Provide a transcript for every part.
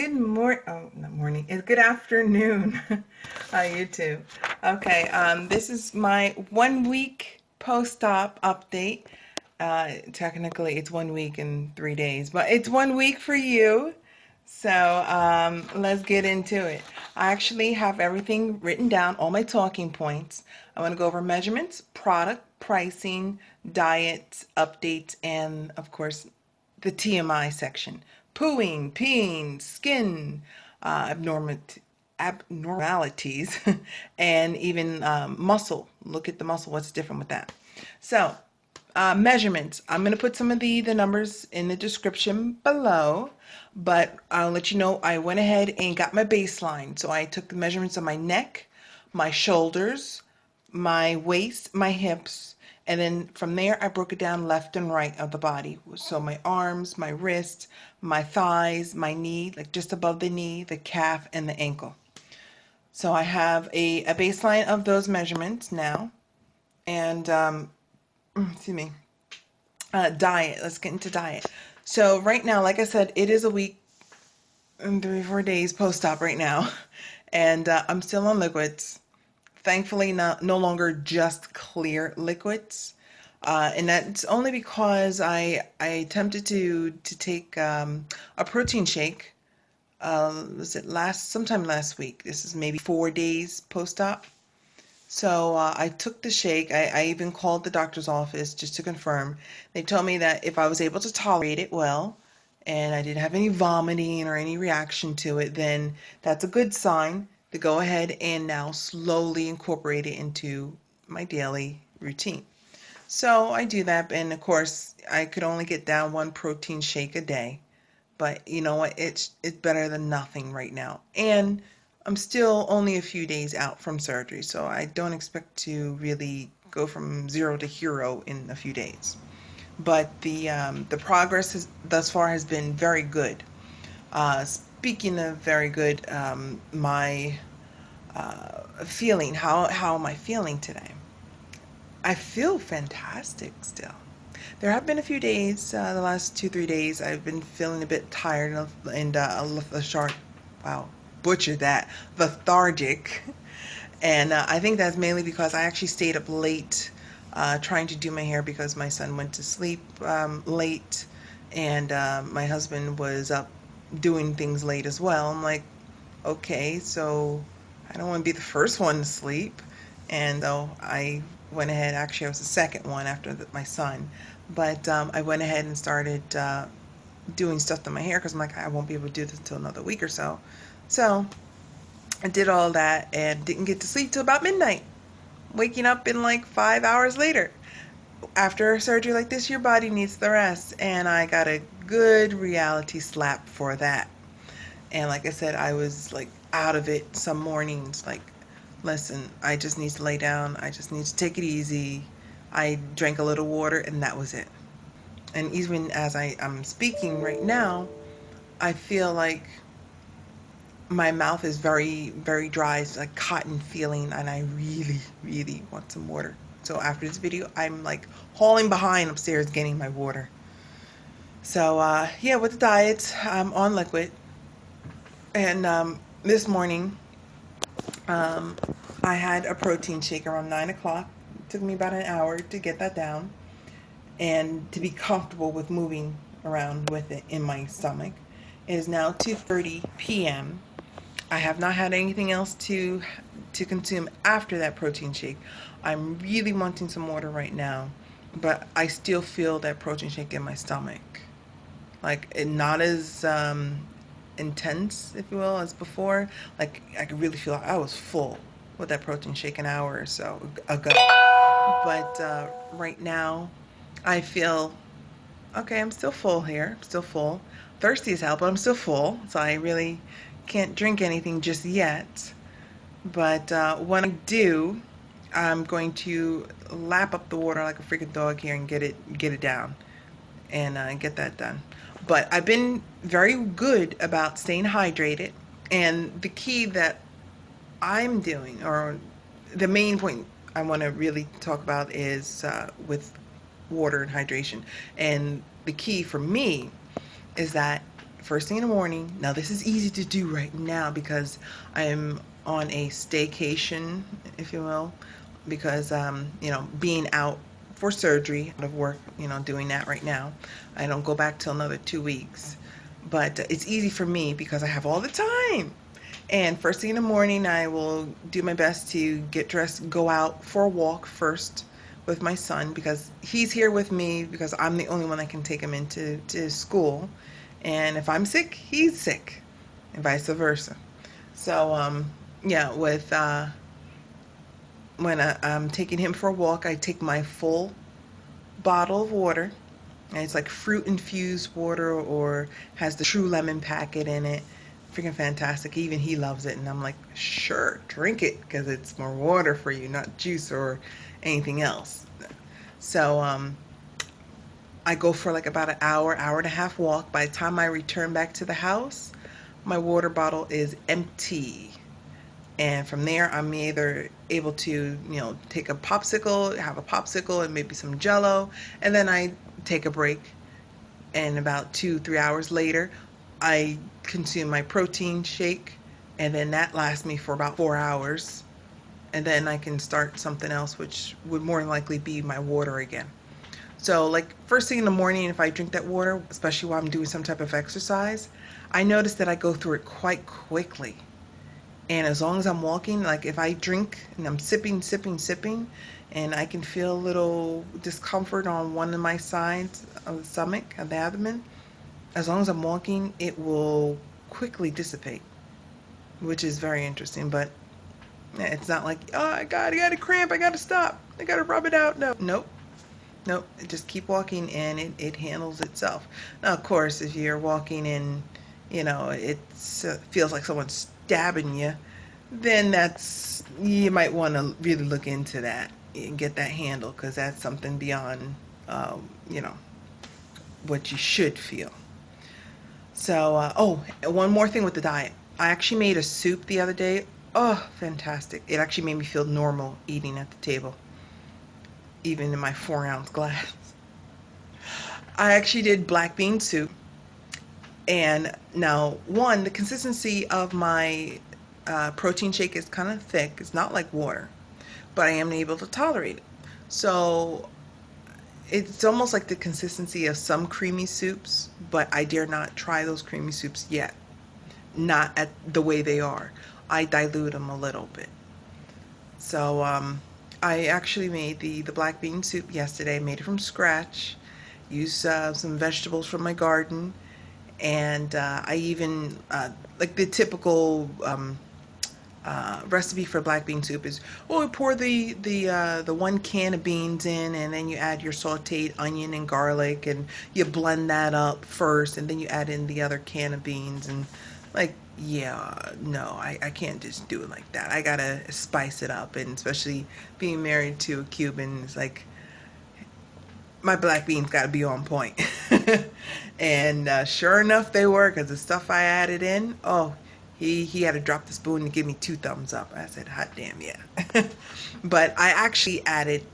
Good morning. Oh, not morning. It's good afternoon. You too. Okay. This is my 1 week post-op update. Technically, it's 1 week and 3 days, but it's 1 week for you. So let's get into it. I actually have everything written down, all my talking points. I want to go over measurements, product, pricing, diet, updates, and of course, the TMI section. Pooing, peeing, skin, abnormalities, and even muscle. Look at the muscle, what's different with that. So, measurements. I'm going to put some of the numbers in the description below, but I'll let you know I went ahead and got my baseline. So I took the measurements of my neck, my shoulders, my waist, my hips, and then from there I broke it down left and right of the body. So my arms, my wrists, my thighs, my knee, like just above the knee, the calf, and the ankle. So I have a baseline of those measurements now. And excuse me, diet. Let's get into diet. So right now, like I said, it is a week and 3 or 4 days post-op right now, and I'm still on liquids. Thankfully, no longer just clear liquids, and that's only because I attempted to take a protein shake. Was it sometime last week? This is maybe 4 days post-op. So I took the shake. I even called the doctor's office just to confirm. They told me that if I was able to tolerate it well and I didn't have any vomiting or any reaction to it, then that's a good sign to go ahead and now slowly incorporate it into my daily routine. So I do that, and of course I could only get down one protein shake a day. But you know what? It's better than nothing right now. And I'm still only a few days out from surgery, so I don't expect to really go from zero to hero in a few days. But the progress thus far has been very good. Speaking of very good, my feeling, how am I feeling today? I feel fantastic still. There have been a few days, the last 2, 3 days, I've been feeling a bit tired and a short, wow, butchered that, lethargic. And I think that's mainly because I actually stayed up late trying to do my hair because my son went to sleep late, and my husband was up doing things late as well. I'm like, okay, so I don't want to be the first one to sleep. And so I went ahead, actually, I was the second one after my son. But I went ahead and started doing stuff to my hair because I'm like, I won't be able to do this until another week or so. So I did all that and didn't get to sleep till about midnight, waking up in like 5 hours later. After a surgery like this, your body needs the rest, and I got a good reality slap for that. And like I said, I was like out of it some mornings, like, listen, I just need to lay down. I just need to take it easy. I drank a little water, and that was it. And even as I'm speaking right now, I feel like my mouth is very, very dry. It's like cotton feeling, and I really, really want some water. So after this video, I'm like hauling behind upstairs getting my water. So yeah, with the diet, I'm on liquid. And this morning, um, I had a protein shake around 9 o'clock. It took me about an hour to get that down and to be comfortable with moving around with it in my stomach. It is now 2:30 p.m. I have not had anything else to consume after that protein shake. I'm really wanting some water right now, but I still feel that protein shake in my stomach. Like, not as intense, if you will, as before. Like, I could really feel I was full with that protein shake an hour or so ago. But right now, I feel okay. I'm still full here. I'm still full. Thirsty as hell, but I'm still full. So I really can't drink anything just yet. But when I do, I'm going to lap up the water like a freaking dog here and get it down and get that done. But I've been very good about staying hydrated, and the key that I'm doing, or the main point I want to really talk about, is with water and hydration. And the key for me is that first thing in the morning. Now this is easy to do right now because I am on a staycation, if you will, because being out for surgery, out of work, doing that right now. I don't go back till another 2 weeks, but it's easy for me because I have all the time. And first thing in the morning, I will do my best to get dressed, go out for a walk first with my son because he's here with me because I'm the only one that can take him into school. And if I'm sick, he's sick, and vice versa. So, yeah, with when I'm taking him for a walk, I take my full bottle of water, and it's like fruit infused water or has the True Lemon packet in it. Freaking fantastic. Even he loves it, and I'm like, sure, drink it because it's more water for you, not juice or anything else. So, I go for like about an hour, hour and a half walk. By the time I return back to the house, my water bottle is empty. And from there, I'm either able to, take a popsicle, have a popsicle and maybe some jello, and then I take a break. And about 2, 3 hours later, I consume my protein shake, and then that lasts me for about 4 hours. And then I can start something else, which would more than likely be my water again. So, like, first thing in the morning, if I drink that water, especially while I'm doing some type of exercise, I notice that I go through it quite quickly. And as long as I'm walking, like if I drink and I'm sipping, sipping, sipping, and I can feel a little discomfort on one of my sides of the stomach, of the abdomen, as long as I'm walking, it will quickly dissipate, which is very interesting. But it's not like, oh, I got a cramp, I got to stop, I got to rub it out. No, nope. Nope, just keep walking and it handles itself. Now, of course, if you're walking and, it feels like someone's stabbing you, then you might want to really look into that and get that handled because that's something beyond, you know, what you should feel. So, one more thing with the diet. I actually made a soup the other day. Oh, fantastic. It actually made me feel normal eating at the table, even in my 4-ounce glass. I actually did black bean soup. And now, one, the consistency of my protein shake is kind of thick. It's not like water, but I am able to tolerate it. So it's almost like the consistency of some creamy soups, but I dare not try those creamy soups yet. Not at the way they are. I dilute them a little bit. So I actually made the black bean soup yesterday. I made it from scratch. Used some vegetables from my garden, and I even like the typical recipe for black bean soup is, you pour the 1 can of beans in, and then you add your sautéed onion and garlic, and you blend that up first, and then you add in the other can of beans. And like, yeah, no, I can't just do it like that. I gotta spice it up, and especially being married to a Cuban, it's like my black beans gotta be on point. And sure enough, they were, because the stuff I added in, he had to drop the spoon and give me 2 thumbs up. I said, hot damn, yeah. But I actually added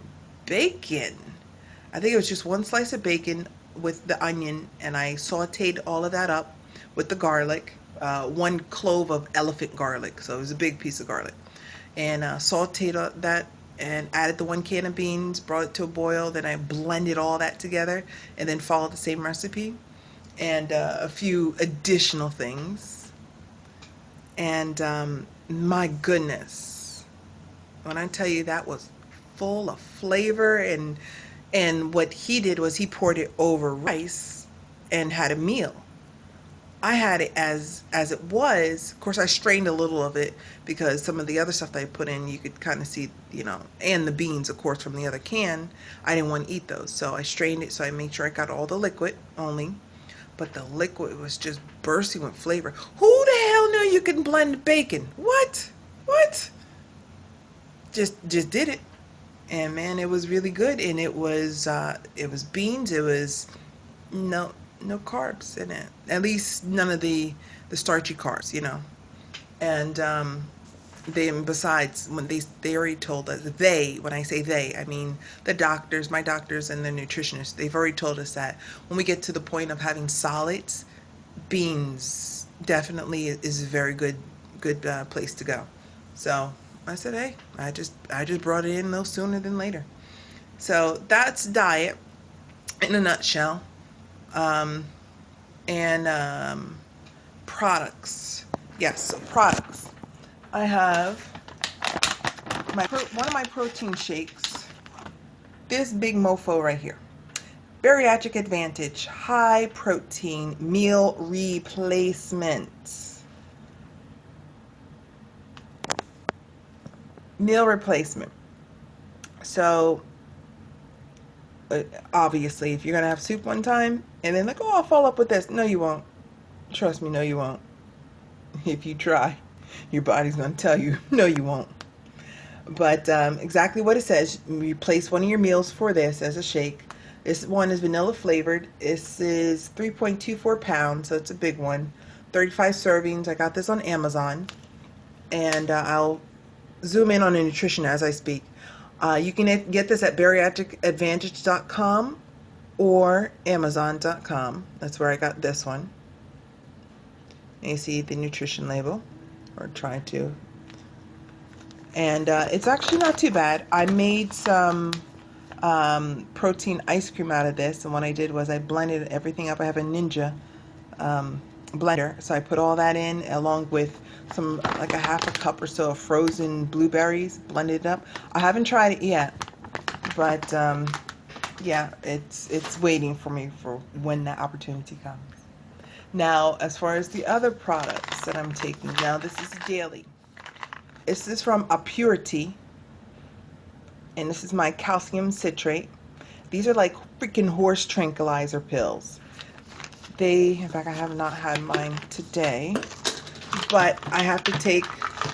bacon. I think it was just 1 slice of bacon with the onion, and I sauteed all of that up with the garlic, 1 clove of elephant garlic, so it was a big piece of garlic, and sauteed that and added the 1 can of beans, brought it to a boil, then I blended all that together, and then followed the same recipe, and a few additional things. And my goodness, when I tell you that was full of flavor, and what he did was he poured it over rice and had a meal. I had it as it was. Of course, I strained a little of it because some of the other stuff that I put in, you could kind of see, and the beans, of course, from the other can. I didn't want to eat those, so I strained it, so I made sure I got all the liquid only. But the liquid was just bursting with flavor. Who the hell knew you could blend bacon? What? Just did it, and man, it was really good. And it was beans. It was no carbs in it. At least none of the starchy carbs, And then besides, when they already told us, when I say they, I mean the doctors, my doctors and the nutritionists, they've already told us that when we get to the point of having solids, beans definitely is a very good place to go. So I said, hey, I just brought it in no sooner than later. So that's diet in a nutshell. Um, and products. Yes, so products. I have one of my protein shakes. This big mofo right here. Bariatric Advantage High Protein Meal Replacement. Meal replacement. So, obviously, if you're going to have soup one time and then, like, oh, I'll follow up with this. No, you won't. Trust me, no, you won't. If you try, your body's going to tell you, no, you won't. But exactly what it says, replace one of your meals for this as a shake. This one is vanilla flavored. This is 3.24 pounds, so it's a big one. 35 servings. I got this on Amazon. And I'll zoom in on the nutrition as I speak. You can get this at bariatricadvantage.com or amazon.com. That's where I got this one. And you see the nutrition label, or try to. And it's actually not too bad. I made some protein ice cream out of this, and what I did was I blended everything up. I have a Ninja blender, so I put all that in along with some, like a half a cup or so of frozen blueberries, blended it up. I haven't tried it yet, but yeah, it's waiting for me for when that opportunity comes. Now, as far as the other products that I'm taking, now this is daily. This is from A Purity, and this is my calcium citrate. These are like freaking horse tranquilizer pills. In fact, I have not had mine today, but I have to take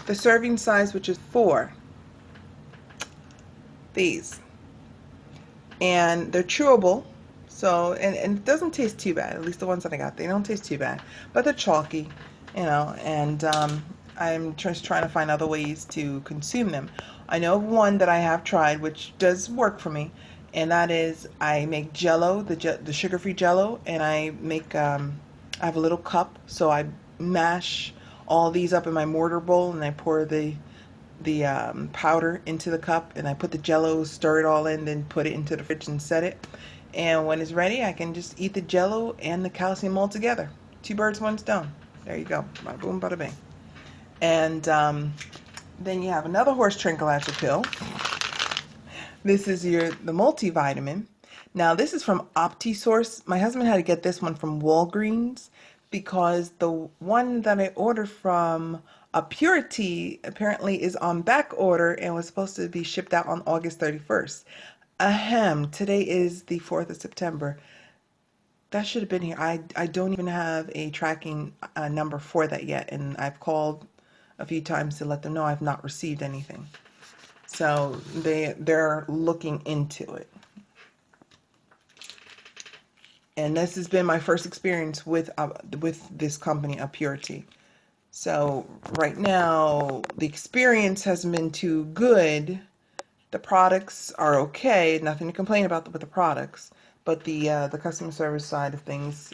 the serving size, which is 4. These. And they're chewable, so, and it doesn't taste too bad. At least the ones that I got, they don't taste too bad. But they're chalky, and I'm just trying to find other ways to consume them. I know of one that I have tried, which does work for me, and that is I make Jello, the sugar-free Jello, and I have a little cup, so I mash all these up in my mortar bowl, and I pour the powder into the cup, and I put the Jello, stir it all in, then put it into the fridge and set it. And when it's ready, I can just eat the Jello and the calcium all together. 2 birds, 1 stone. There you go. Bada boom, bada bing. And then you have another horse tranquilizer pill. This is the multivitamin. Now this is from OptiSource. My husband had to get this one from Walgreens because the one that I ordered from A Purity apparently is on back order and was supposed to be shipped out on August 31st. Ahem, today is the 4th of September. That should have been here. I don't even have a tracking number for that yet, and I've called a few times to let them know I've not received anything. So they're looking into it. And this has been my first experience with this company, A Purity. So right now, the experience hasn't been too good. The products are okay, nothing to complain about with the products, but the customer service side of things,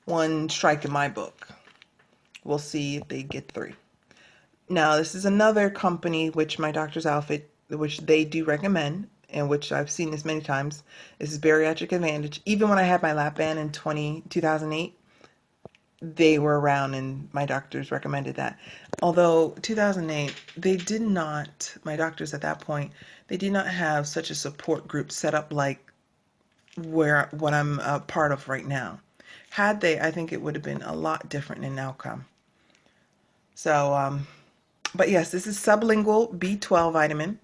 one strike in my book. We'll see if they get through. Now, this is another company which my doctor's outfit, which they do recommend, and which I've seen this many times. This is Bariatric Advantage. Even when I had my lap band in 2008, they were around and my doctors recommended that. Although 2008, they did not, my doctors at that point, they did not have such a support group set up like what I'm a part of right now. Had they, I think it would have been a lot different in outcome. So, but yes, this is sublingual B12 vitamin.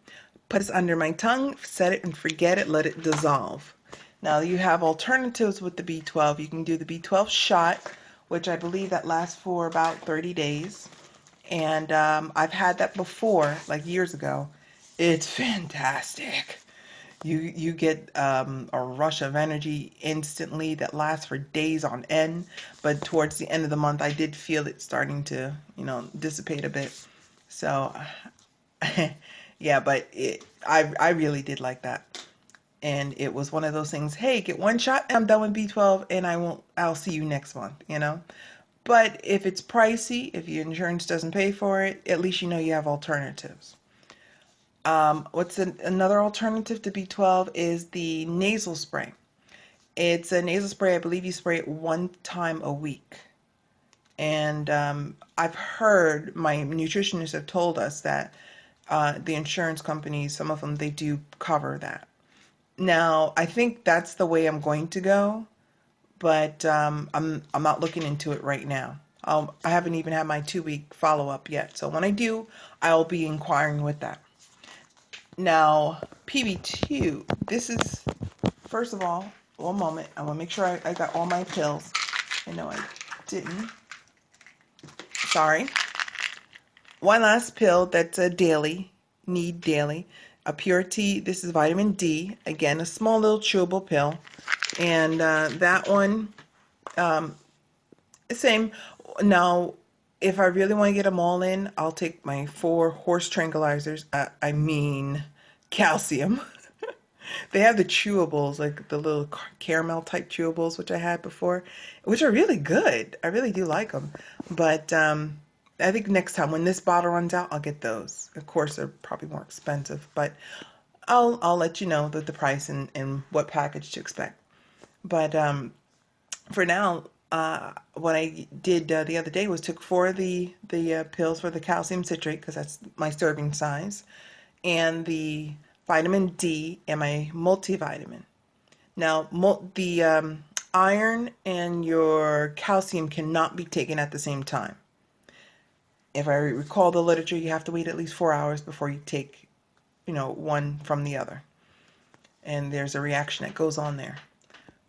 Put this under my tongue, set it and forget it, let it dissolve. Now you have alternatives with the B12. You can do the B12 shot, which I believe that lasts for about 30 days. And I've had that before, like years ago. It's fantastic. You get a rush of energy instantly that lasts for days on end. But towards the end of the month, I did feel it starting to, dissipate a bit. So, yeah, but I really did like that. And it was one of those things, hey, get one shot and I'm done with B12 and I'll see you next month, you know? But if it's pricey, if your insurance doesn't pay for it, at least you know you have alternatives. Another alternative to B12 is the nasal spray. It's a nasal spray, I believe you spray it one time a week. And I've heard, my nutritionists have told us that the insurance companies, some of them, they do cover that. Now, I think that's the way I'm going to go, but I'm not looking into it right now. I haven't even had my 2-week follow-up yet. So when I do, I'll be inquiring with that. Now, PB2, this is, first of all, one moment. I want to make sure I got all my pills. I know I didn't. Sorry. One last pill that's a daily, need daily. A Purity, this is vitamin D. Again, a small little chewable pill. And that one, same. Now, if I really want to get them all in, I'll take my 4 horse tranquilizers. I mean, calcium. They have the chewables, like the little caramel type chewables, which I had before, which are really good. I really do like them. But I think next time when this bottle runs out, I'll get those. Of course, they're probably more expensive, but I'll let you know the price and what package to expect. But for now, what I did the other day was took 4 of the pills for the calcium citrate, because that's my serving size, and the vitamin D and my multivitamin. Now, the iron and your calcium cannot be taken at the same time. If I recall the literature, you have to wait at least 4 hours before you take, one from the other. And there's a reaction that goes on there.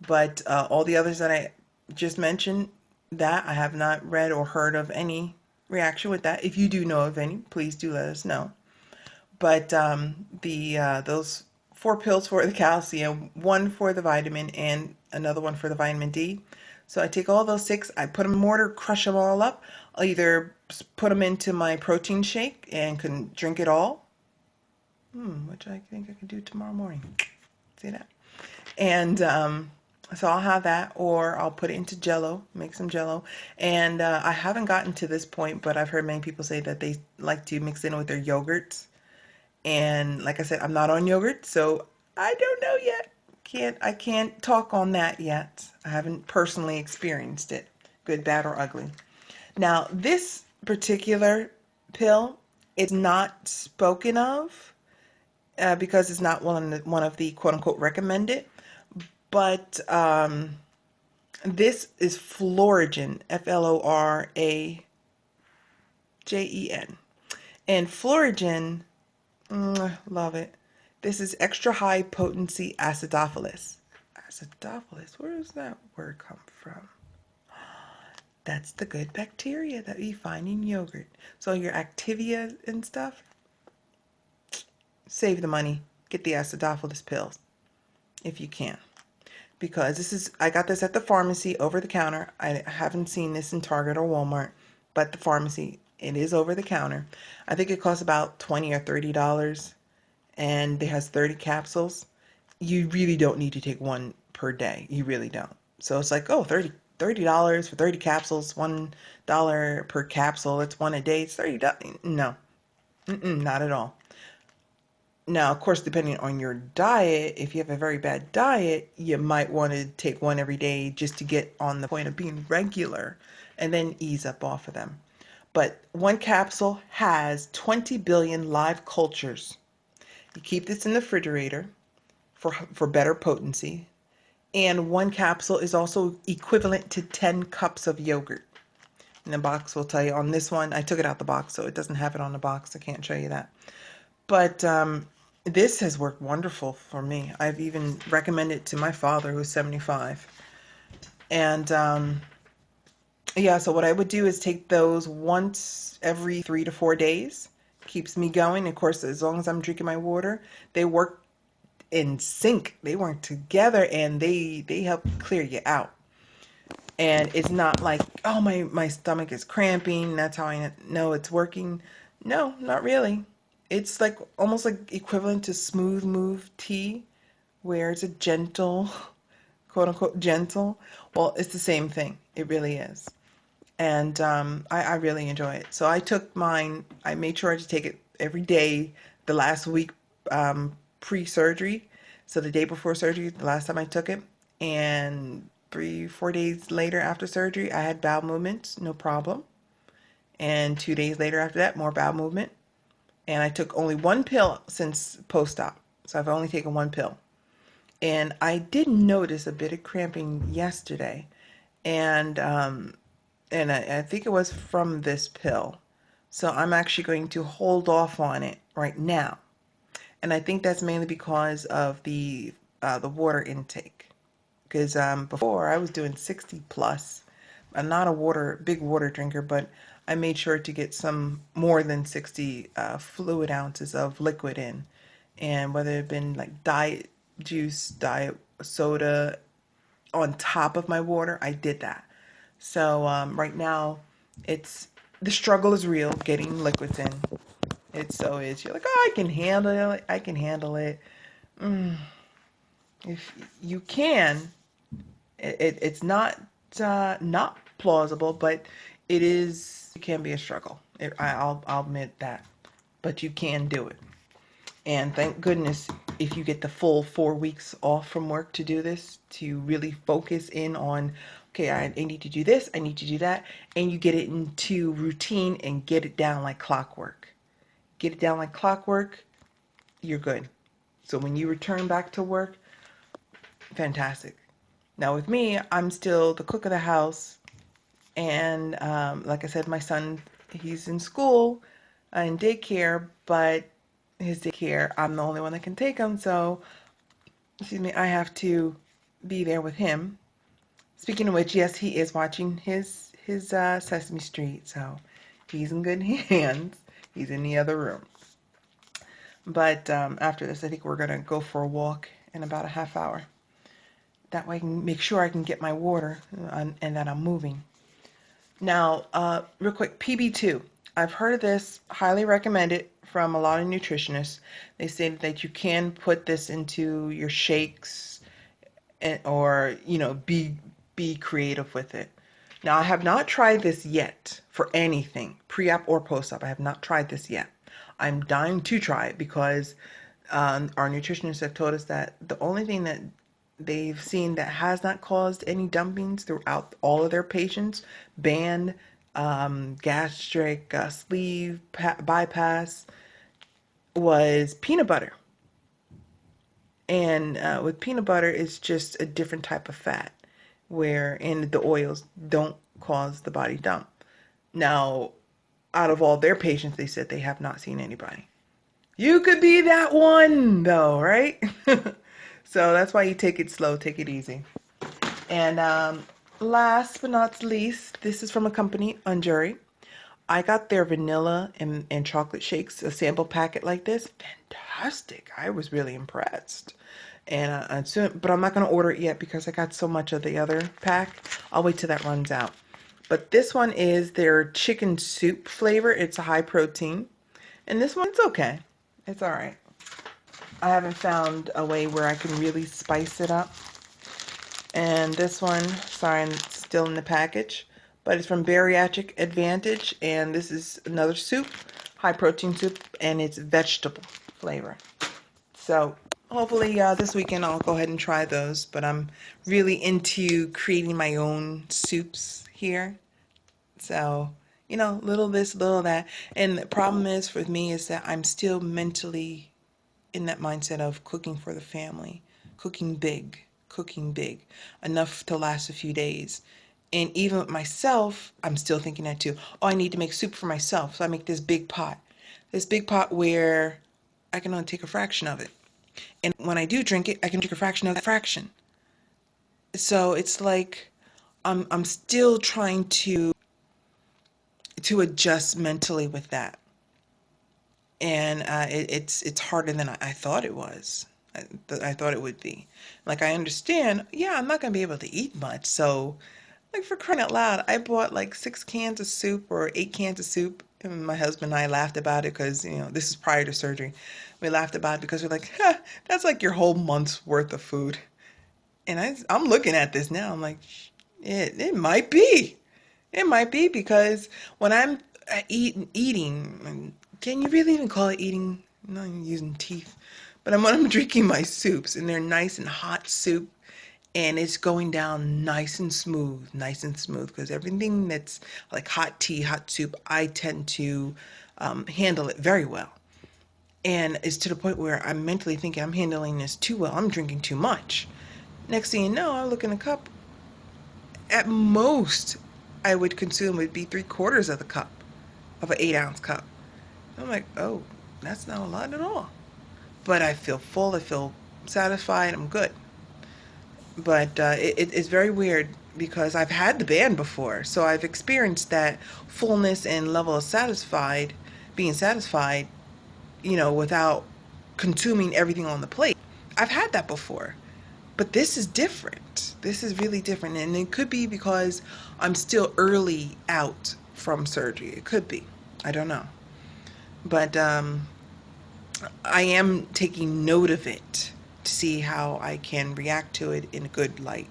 But all the others that I just mentioned, that I have not read or heard of any reaction with that. If you do know of any, please do let us know. But those 4 pills for the calcium, 1 for the vitamin, and another one for the vitamin D. So I take all those 6, I put them in mortar, crush them all up. I'll either put them into my protein shake and can drink it all, which I think I can do tomorrow morning. See that? And so I'll have that, or I'll put it into Jello, make some Jello. And I haven't gotten to this point, but I've heard many people say that they like to mix it in with their yogurts. And like I said, I'm not on yogurt, so I don't know yet. I can't talk on that yet. I haven't personally experienced it, good, bad, or ugly. Now, this particular pill is not spoken of because it's not one of the quote unquote recommended. But this is Floragen, Floragen. And Floragen, love it. This is extra high potency acidophilus. Acidophilus, where does that word come from? That's the good bacteria that we find in yogurt. So your Activia and stuff, save the money. Get the acidophilus pills if you can. Because I got this at the pharmacy over the counter. I haven't seen this in Target or Walmart, but the pharmacy, it is over the counter. I think it costs about $20 or $30, and it has 30 capsules. You really don't need to take one per day. You really don't. So it's like, oh, $30 for 30 capsules, $1 per capsule. It's one a day. It's $30. No, not at all. Now, of course, depending on your diet, if you have a very bad diet, you might want to take one every day just to get on the point of being regular and then ease up off of them. But one capsule has 20 billion live cultures. You keep this in the refrigerator for better potency. And one capsule is also equivalent to 10 cups of yogurt. And the box will tell you on this one, I took it out the box, so it doesn't have it on the box. I can't show you that. But this has worked wonderful for me. I've even recommended it to my father, who's 75. And yeah, so what I would do is take those once every 3 to 4 days. Keeps me going. Of course, as long as I'm drinking my water, they work in sync. They work together, and they help clear you out. And it's not like, oh, my stomach is cramping. That's how I know it's working. No, not really. It's like almost like equivalent to Smooth Move tea, where it's a gentle, quote unquote, gentle. Well, it's the same thing. It really is. And I really enjoy it. So I took mine, I made sure to take it every day the last week pre-surgery. So the day before surgery, the last time I took it. And 3, 4 days later after surgery, I had bowel movements, no problem. And 2 days later after that, more bowel movement. And I took only one pill since post-op. So I've only taken one pill. And I did notice a bit of cramping yesterday. And I think it was from this pill. So I'm actually going to hold off on it right now. And I think that's mainly because of the water intake. Because before I was doing 60 plus. I'm not a big water drinker, but I made sure to get some more than 60 fluid ounces of liquid in. And whether it had been like diet juice, diet soda on top of my water, I did that. So right now, it's the struggle is real getting liquids in. It so is. You're like, oh, I can handle it. I can handle it. Mm, if you can, it's not plausible, but it is. It can be a struggle. I'll admit that, but you can do it. And thank goodness if you get the full 4 weeks off from work to do this, to really focus in on, okay, I need to do this, I need to do that, and you get it into routine and get it down like clockwork. Get it down like clockwork, you're good. So when you return back to work, fantastic. Now with me, I'm still the cook of the house, and like I said, my son, he's in school, in daycare, but his daycare, I'm the only one that can take him, so excuse me, I have to be there with him. Speaking of which, yes, he is watching his Sesame Street, so he's in good hands. He's in the other room. But after this, I think we're gonna go for a walk in about a half hour. That way, I can make sure I can get my water and that I'm moving. Now, real quick, PB2. I've heard of this, highly recommend it from a lot of nutritionists. They say that you can put this into your shakes, or be creative with it. Now, I have not tried this yet for anything, pre-op or post-op. I have not tried this yet. I'm dying to try it because our nutritionists have told us that the only thing that they've seen that has not caused any dumpings throughout all of their patients, band, gastric, sleeve bypass, was peanut butter. And with peanut butter, it's just a different type of fat, where in the oils don't cause the body dump. Now, out of all their patients, they said they have not seen anybody. You could be that one, though, right? So that's why you take it slow, take it easy. And last but not least, this is from a company, Unjury. I got their vanilla and chocolate shakes, a sample packet like this. Fantastic. I was really impressed. And but I'm not going to order it yet because I got so much of the other pack. I'll wait till that runs out. But this one is their chicken soup flavor. It's a high protein. And this one's okay. It's all right. I haven't found a way where I can really spice it up. And this one, sorry, it's still in the package, but it's from Bariatric Advantage, and this is another soup, high protein soup, and it's vegetable flavor. So hopefully this weekend I'll go ahead and try those, but I'm really into creating my own soups here. So, little this, little that. And the problem is for me is that I'm still mentally in that mindset of cooking for the family, cooking big, enough to last a few days. And even with myself, I'm still thinking that too. Oh, I need to make soup for myself. So I make this big pot where I can only take a fraction of it. And when I do drink it, I can drink a fraction of that fraction. So it's like I'm still trying to adjust mentally with that. And it's harder than I thought it was. I thought it would be. Like, I understand, yeah, I'm not gonna be able to eat much. So, like, for crying out loud, I bought like 6 cans of soup or 8 cans of soup, And my husband and I laughed about it because, this is prior to surgery. We laughed about it because we're like, ha, that's like your whole month's worth of food. And I'm looking at this now. I'm like, it might be. It might be because when I'm eating, can you really even call it eating? I'm not even using teeth. But when I'm drinking my soups and they're nice and hot soup and it's going down nice and smooth, because everything that's like hot tea, hot soup, I tend to handle it very well. And it's to the point where I'm mentally thinking I'm handling this too well. I'm drinking too much. Next thing you know, I look in the cup. At most, I would consume would be 3/4 of the cup of an 8-ounce cup. I'm like, oh, that's not a lot at all. But I feel full. I feel satisfied. I'm good. But it's very weird because I've had the band before, so I've experienced that fullness and level of being satisfied, without consuming everything on the plate. I've had that before. But this is different. This is really different. And it could be because I'm still early out from surgery. It could be. I don't know. But I am taking note of it to see how I can react to it in a good light.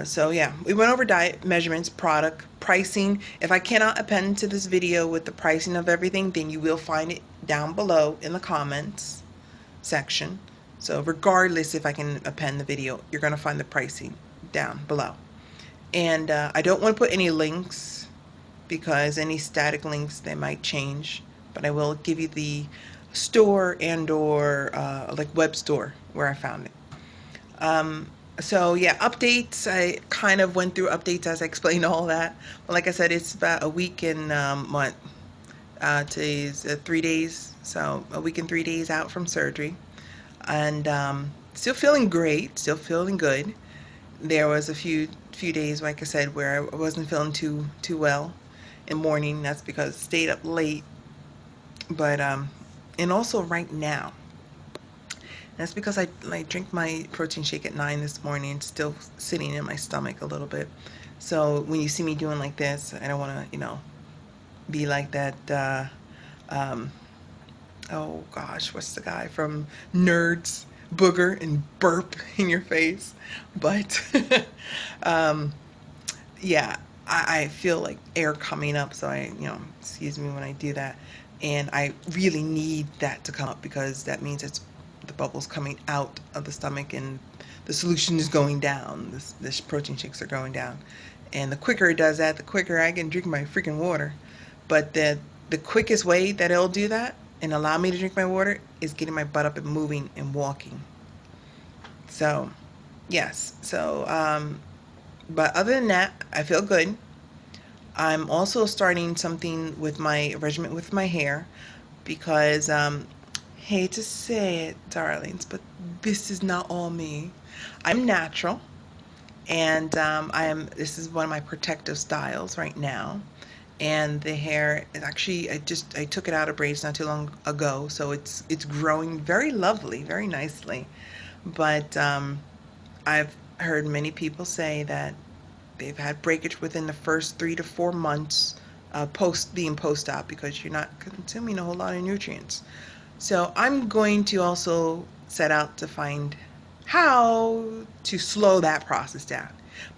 So yeah, we went over diet, measurements, product, pricing. If I cannot append to this video with the pricing of everything, then you will find it down below in the comments section. So regardless if I can append the video, you're going to find the pricing down below. And I don't want to put any links because any static links, they might change. But I will give you the store and or like web store where I found it. So yeah, updates. I kind of went through updates as I explained all that. But like I said, it's about a week and month. Today's 3 days, so a week and 3 days out from surgery. And still feeling great, still feeling good. There was a few days, like I said, where I wasn't feeling too well in the morning. That's because I stayed up late. But and also right now, that's because I drink my protein shake at 9 this morning. It's still sitting in my stomach a little bit. So when you see me doing like this, I don't want to, be like that. Oh gosh, what's the guy from Nerds? Booger and burp in your face. But yeah, I feel like air coming up, so excuse me when I do that. And I really need that to come up because that means it's the bubbles coming out of the stomach and the solution is going down. This protein shakes are going down. And the quicker it does that, the quicker I can drink my freaking water. But the quickest way that it'll do that and allow me to drink my water is getting my butt up and moving and walking. So, yes. So, but other than that, I feel good. I'm also starting something with my regimen with my hair because, hate to say it, darlings, but this is not all me. I'm natural, and this is one of my protective styles right now. And the hair is actually, I took it out of braids not too long ago, so it's growing very lovely, very nicely. But I've heard many people say that they've had breakage within the first 3 to 4 months post-op because you're not consuming a whole lot of nutrients. So I'm going to also set out to find how to slow that process down.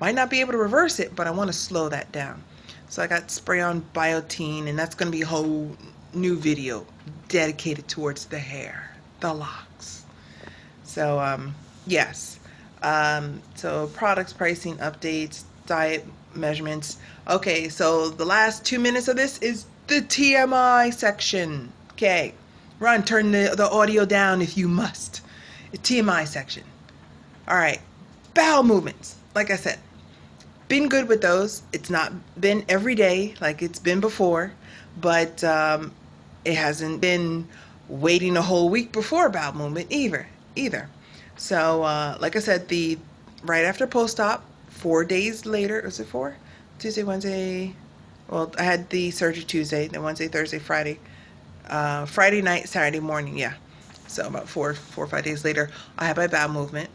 Might not be able to reverse it, but I want to slow that down. So I got spray-on biotin, and that's going to be a whole new video dedicated towards the hair, the locks. So yes. So products, pricing, updates, diet, measurements. Okay, so the last 2 minutes of this is the TMI section. Okay, run, turn the audio down if you must. The TMI section. All right, bowel movements. Like I said, been good with those. It's not been every day like it's been before, but it hasn't been waiting a whole week before bowel movement either. So like I said, the right after post-op, 4 days later, was it 4? Tuesday, Wednesday. Well, I had the surgery Tuesday, then Wednesday, Thursday, Friday, Friday night, Saturday morning. Yeah. So about 4 or 5 days later, I had my bowel movement,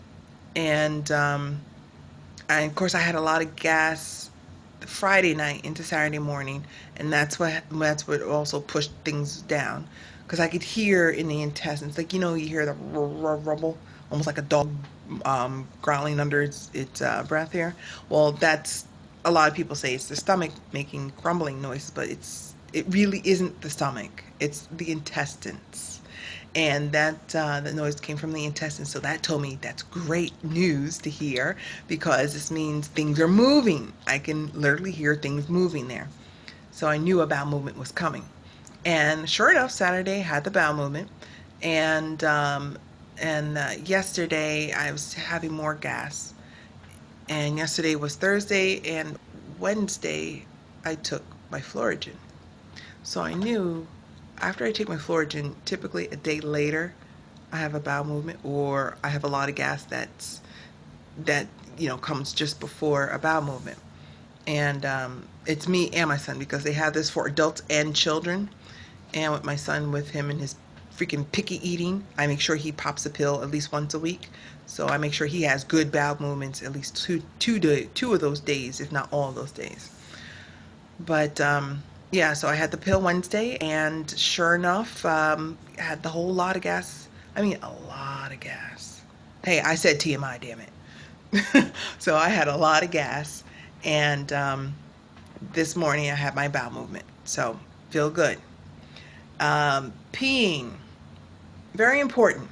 and of course I had a lot of gas Friday night into Saturday morning, and that's what also pushed things down, because I could hear in the intestines, like you hear the rumble, almost like a dog growling under its breath here. Well, that's a lot of people say it's the stomach making grumbling noises, but it really isn't the stomach. It's the intestines, and that the noise came from the intestines. So that told me that's great news to hear, because this means things are moving. I can literally hear things moving there. So I knew a bowel movement was coming. And sure enough, Saturday had the bowel movement, and yesterday I was having more gas. And yesterday was Thursday, and Wednesday I took my Florigen. So I knew after I take my Florigen, typically a day later, I have a bowel movement, or I have a lot of gas that comes just before a bowel movement. And it's me and my son, because they have this for adults and children. And with my son, with him and his freaking picky eating, I make sure he pops a pill at least once a week. So I make sure he has good bowel movements at least two of those days, if not all of those days. But yeah, so I had the pill Wednesday, and sure enough, I had the whole lot of gas. I mean, a lot of gas. Hey, I said TMI, damn it. So I had a lot of gas, and this morning I had my bowel movement. So feel good. Peeing, very important.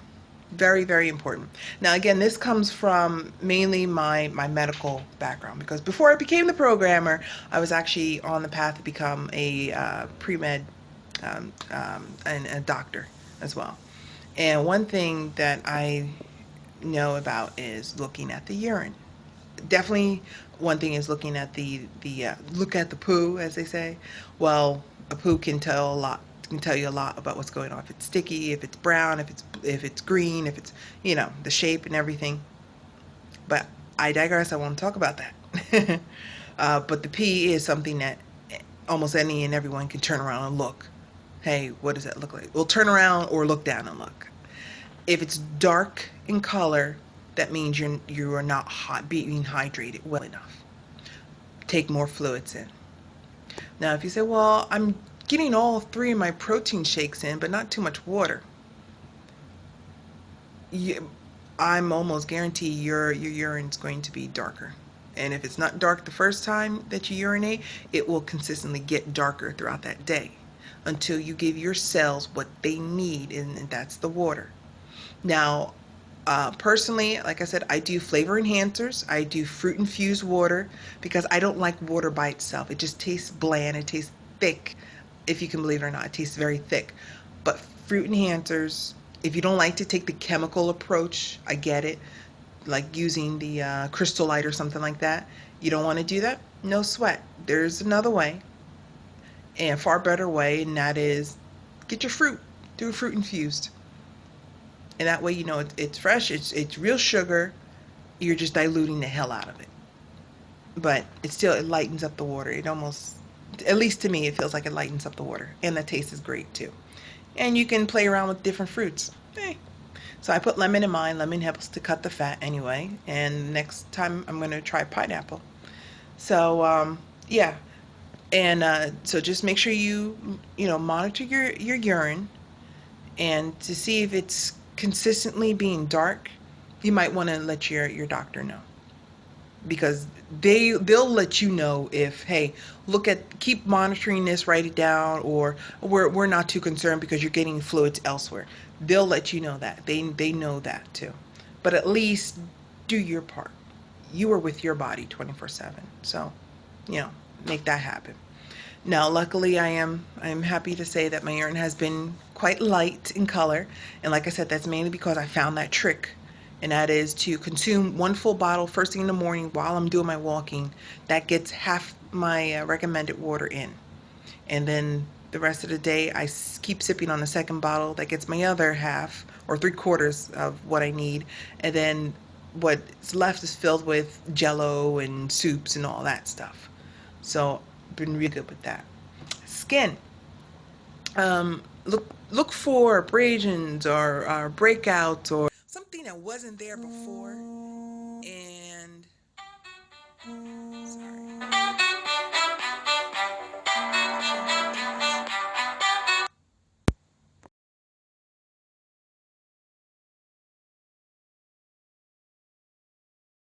Very, very important. Now, again, this comes from mainly my medical background, because before I became the programmer, I was actually on the path to become a pre-med and a doctor as well. And one thing that I know about is looking at the urine. Definitely, one thing is looking at the look at the poo, as they say. Well, a poo can tell you a lot about what's going on. If it's sticky, if it's brown, if it's green, if it's the shape and everything. But I digress. I won't talk about that. But the pee is something that almost any and everyone can turn around and look. Hey, what does that look like? Well, turn around or look down and look. If it's dark in color, that means you are not being hydrated well enough. Take more fluids in. Now, if you say, well, I'm getting all three of my protein shakes in, but not too much water, I'm almost guarantee your urine's going to be darker. And if it's not dark the first time that you urinate, it will consistently get darker throughout that day until you give your cells what they need, and that's the water. Now, personally, like I said, I do flavor enhancers. I do fruit infused water, because I don't like water by itself. It just tastes bland. It tastes thick. If you can believe it or not, it tastes very thick. But fruit enhancers, if you don't like to take the chemical approach, I get it, like using the Crystal Light or something like that. You don't want to do that? No sweat. There's another way, and a far better way, and that is get your fruit. Do a fruit infused. And that way it's fresh, it's real sugar. You're just diluting the hell out of it, but it lightens up the water. It almost, at least to me, it feels like it lightens up the water, and the taste is great too. And you can play around with different fruits. So I put lemon in mine. Lemon helps to cut the fat anyway, and next time I'm going to try pineapple. So yeah. And so just make sure you monitor your urine, and to see if it's consistently being dark, you might want to let your doctor know, because they'll let you know if, hey, keep monitoring this, write it down, or we're not too concerned because you're getting fluids elsewhere. They'll let you know that. They know that too. But at least do your part. You are with your body 24/7. So, make that happen. Now, luckily, I'm happy to say that my urine has been quite light in color, and like I said, that's mainly because I found that trick, and that is to consume one full bottle first thing in the morning while I'm doing my walking. That gets half my recommended water in, and then the rest of the day I keep sipping on the second bottle. That gets my other half or three-quarters of what I need, and then what's left is filled with Jello and soups and all that stuff. So been really good with that. Skin. Look for abrasions or breakouts or something that wasn't there before.